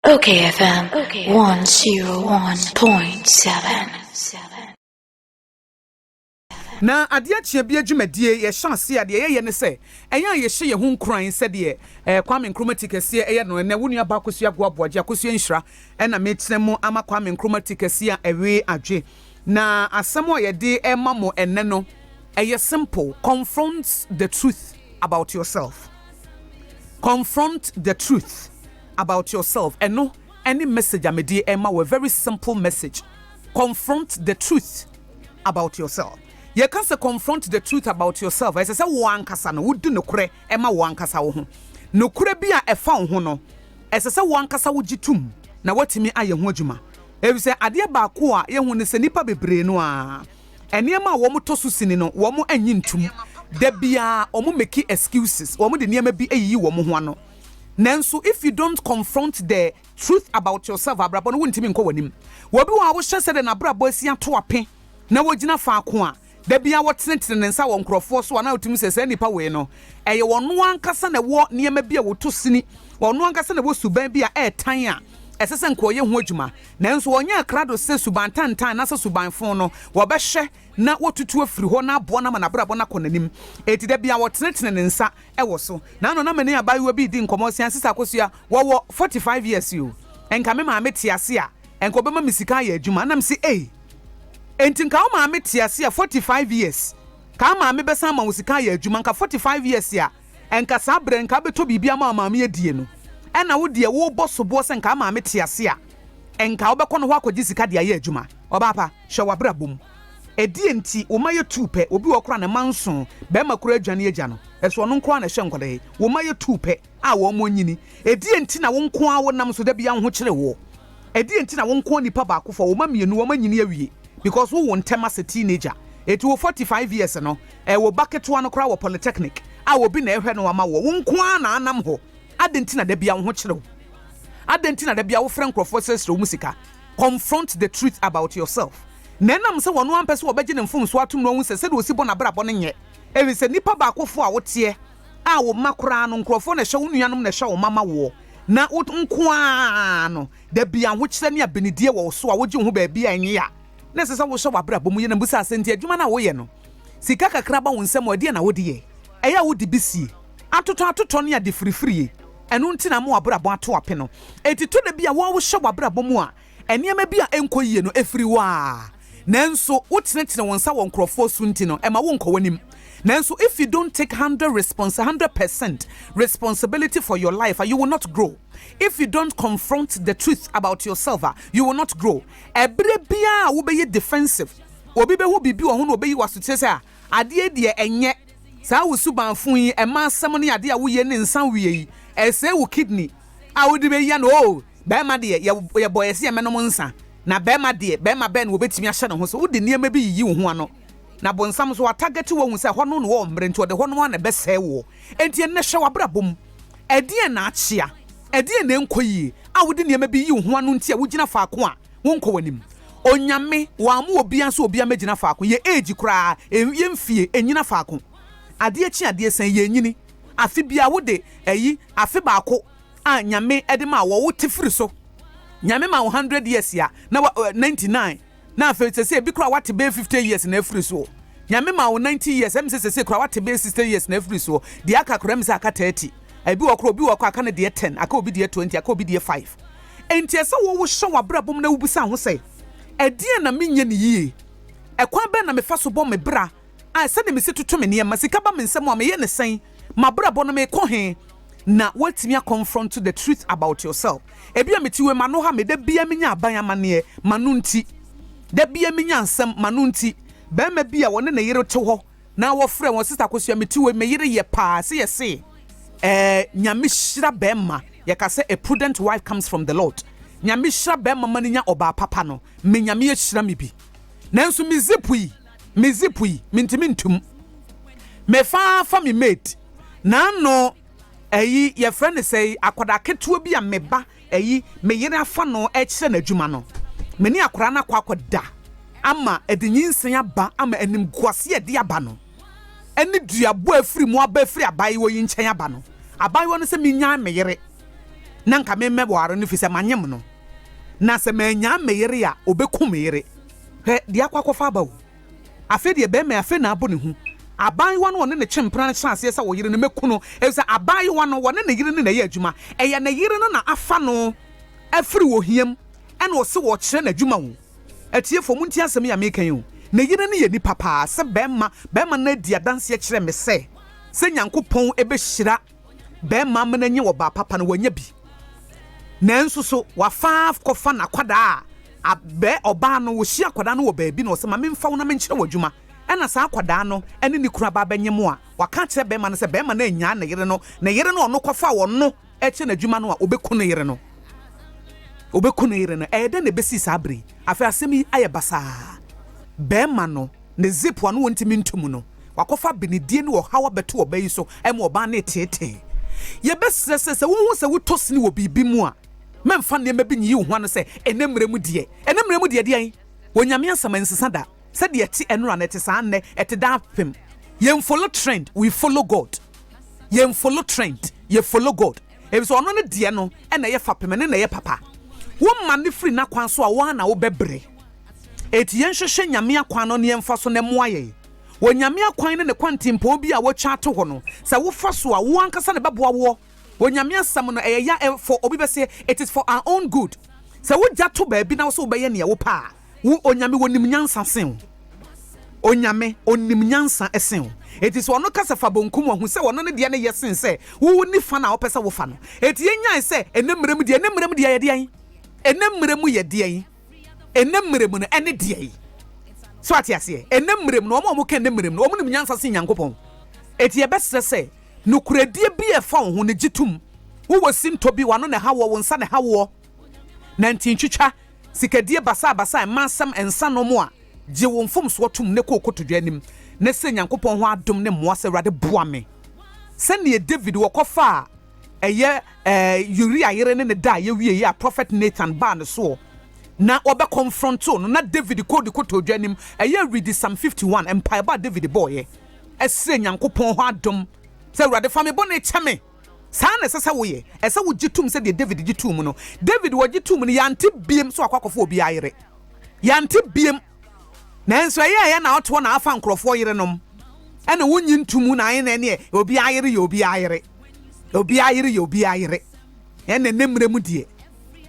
OKFM 101.7. Na adia chia bia dwumadie ye chance ade ye ne se eya ye hye ye ho nkran se de Kwame Nkrumah kese eye no ne wonu aba Akosua Aboagye Akosua nhira na metremu ama Kwame Nkrumah kese ewe adwe na asem o ye de emamo enne no eye simple. Confront the truth about yourself. Confront the truth about yourself. And no, any message I made Emma were very simple message. Confront the truth about yourself. You can't say confront the truth about yourself. As I say, one kasa no would do no kure Emma one kasa wo no kure bia e fa ho no. As I say, one kasa wo jitum na what me aye ho adwuma. E say ade ba ko a ye hu ne se nipa bebre no a. Enema wo mo to so sini no wo mo anyi ntum. Da bia o mo make excuses. Wo mo de niam bi ayi wo mo ho ano. Nanso, if you don't confront the truth about yourself, abrabo no wuntimi nko wanim. Wo bi wa wo hye se de na abrabo asia to ape na wo gina fa ko a da bia wo tenetene ne nsa wo nkrofo so na otimi se nipa we no eye wono ankasa na wo niam bia wo to sini wono ankasa na wo suban bia tan a esese nko ye ho adwuma nanso wonya krado se suban tantan na se suban fon no wo be hye na wotutu afiri ho na abo na ma na brabo na konanim eti da bia wo tenetene ne nsa wo so na no na mani abayiwa bi di nkomo sian sisa Akosua wo 45 years you enka me ma metiase a enko be ma misika ya adwuma na msi enti nka ma metiase a 45 years ka ma me besa ma musika ya adwuma nka 45 years ya enka sabre nka beto bibia ma me adie no ena wo de wo boso bo se nka ma metiase a enka wo bekọ no ho akọji sika de ya adwuma obapa hwe wabrabom edie nti wo maye tupe obi wo kora ne manso be makura adwane agya no eso no nko na hwe nkode wo maye tupe a wo mo nyini edie nti na wo nko a wo nam so da bia ho kire wo edie nti na wo nko nipa ba akofo wo mamienu wo manyini awie because wo won tema as a teenager eti wo 45 years no wo bucket one kora wo polytechnic a wo bi na ehwe no ama wo nko a na anam ho adenti na da bia ho kire wo adenti na da bia wo friend crofo sesre musika. Confront the truth about yourself. Nenam se wono ampese wo beje ne mfom so atum no hu se de osi bo na brabo ne nye ewi se nipa ba akofo a wote a wo makora no nkrofo na hwe wo nuanom na hwe wo mama wo na nko a no da bia ho kire ne abenidie wo so a woje ho ba bia enye ya na se wo hwe wabrabo mu ye na busa asenti adwuma na wo ye no sika kakra ba wo nsem ode na wode ye eya wodi bisie atoto ne ade firifiri enu nti na mo wabrabo ato ape no eti to da bia wo hwe wabrabo mu a enema bia enkoyie no efiri wa nanso wotenetene wonsa won krofo sunti no ema won kowanim nanso if you don't take 100% responsibility for your life you will not grow. If you don't confront the truth about yourself you will not grow. Ebre bia wo be defensive obi be hu bibi wo ho no be yi wasute se ade de enye sa wo subanfun yi ema asem ne ade a wo ye ne nsan wie yi ese wo kidney a wo de be ya no be ma de ye boyese ye menom nsa na bema de bema ben wo betimi ahye ne ho so wo de niam bi yi wo ho ano na bonsam so target wo hu se ho no wo mbre nti de ho no na bese wo enti ne hwe wabrabom edie na achia edie na enkoyi a wo de niam bi yi wo ho ano nti a wo gina faako a wo nko wanim onyame wa mu obi anso obi amagina faako ye age kra ye mfie enyina faako ade achi ade san ye nyini afi bia wo de ayi afi baako a nyame edema wo tifiri so nyame ma 100 years ya na 99 na afi se bi kra wate be 50 years na afiri so nyame ma 90 years em se kra wate be 60 years na afiri so de aka kra mse aka 30 abi wo kra obi wo aka na de 10 aka obi de 20 aka obi de 5 enti ese wo wo hwe wabrabom na wubusa ho se edie na menye ne yie ekwan be na me fa so bo me bra a se de me se tutu me ne masika ba me nsem a me ye ne sen mabrabo no me ko he na watimi confront the truth about yourself. Ebia metiwe mano ha me da bia menya aban amane manu nti da bia menya nsem manu nti ba ma bia wone na yere te ho na wo frɛ won sister Akosua metiwe me yere ye pa se ye se nyame hyira ba ma ye ka se a prudent wife comes from the Lord. Nyame hyira ba ma manya oba papa no me nyame ye hyira me bi nanso me zipui mintimi ntum me fa me mate na no eyi ye friend say akoda ketuo bi a meba eyi me yere afa no e kire na adwuma no me ni akora na kwakoda ama edinyinsen aba ama enim kwase ede aba no eni duabo afiri mu aba afiri abai wo yi nchen aba no abai wo no se menya me yere nanka me ware no fi se manyem no na se manya meyere a obeku meyere he dia kwakofa ba wo afi de be me afi na abo ne hu aban wa no one ne chempra na chance se wo yire no meku no e se aban wa no one ne yire ne na ye adwuma eye na yire no na afa no afiri wo hiam ena wo se wo kire na adwuma wo atie fo mu nti asem ya mekan yo na yire ne ye ni papa se bema na di adanse kire me se nyankopon ebe hyira bema me na nye wo ba papa no wanya bi nanso so wa fa kofa na kwada abe oba no wo hia kwada no wo ba bi no se ma memfa wo na menkyere wo adwuma ena sa kwada no ene ni kura ba banyem a waka kire bema no se bema na nya na yire no ono kofa wo no eche na adwuma no a obeku no yire no ede na besi sabri afi asemi aye basa bema no ne zipwa no wontimi ntumu no wakofa benedie no hawa beto obayi so ema oba na tete ye besese wo hu se wotosini wo bibi mu a memfa ne ma bi nyi wo no se enemremu de de wonyame asama nsesa da se de eti enura na eti sa nne eti da pem ye follow trend, we follow God. Ye follow trend, ye follow God. If so ono ne de no na ye fa pem ne na ye papa wo man free na kwan so a wo na wo bebre eti yen hwehwe nyame akwan no ne yemfa so ne moaye wo nyame akwan ne kwantimpo bi a wo twa to ho no se wo fa so a wo ankasa ne beboa wo nyame asam no ya for obi be say it is for our own good se wo ja to ba bi na wo so be ye ne wo pa wo onyame wonim nyansa sen onyame onim nyansa esen it is ono kasa fa bonkum wo hu se wono ne de ne yesen se wo ni fa na wo pesa wo fa no eti yenyan se enemrem de ye de yan enemrem ye de yan enemrem no ene de yan so atiase enemrem no omo ka enemrem no omo nim nyansa sen yankopon eti ye bese se nukuredie bi e fa ho ne gitum wo wasinto bi wano ne hawo wo nsa ne hawo na ntintwitwa sikadie basa mansam ensa no mo a je wo mfom so tum ne kokotodwa nim ne se nyankopon ho adom ne moa se rade boa me se ne David wo kofa eye Uriah yere ne da ye wie ya prophet Nathan ba ne so na obe confronto no na David ko de kotodwa nim eye read Psalm 51 empire ba David boy ese nyankopon ho adom se rade fa me bone cheme sa na sesa wo ye ese wo gitum se de David gitum no David wo gitum no yante biem so akwakofo obi ayere yante biem na enso ye na oto na afa nkrofo yere nom ene wonyi ntumu na aye na ne obi ayere ene nemremu die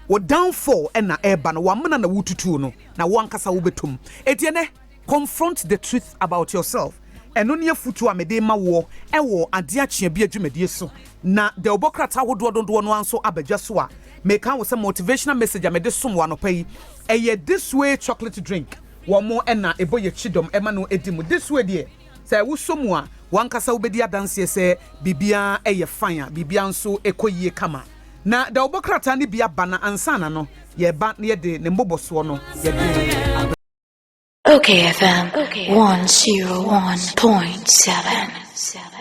wo downfall ena eba no wamna na wututu no na wo ankasa wo betum etiene confront the truth about yourself eno ne afutu amede ma wo ewo ade achia bi adwumadie so na the obokrata hodododo no anso abagya so a make am say motivational message amede som wa no pai eye this way chocolate drink wo mo ena eboye chidom ema no edimu this way de say wo somu a wankasa wo bedi adanse se bibia eye fine bibia nso ekoyie kama na the obokrata ne bia bana ansana no ye ba ne de ne mboboso no ye de okayfm 101.7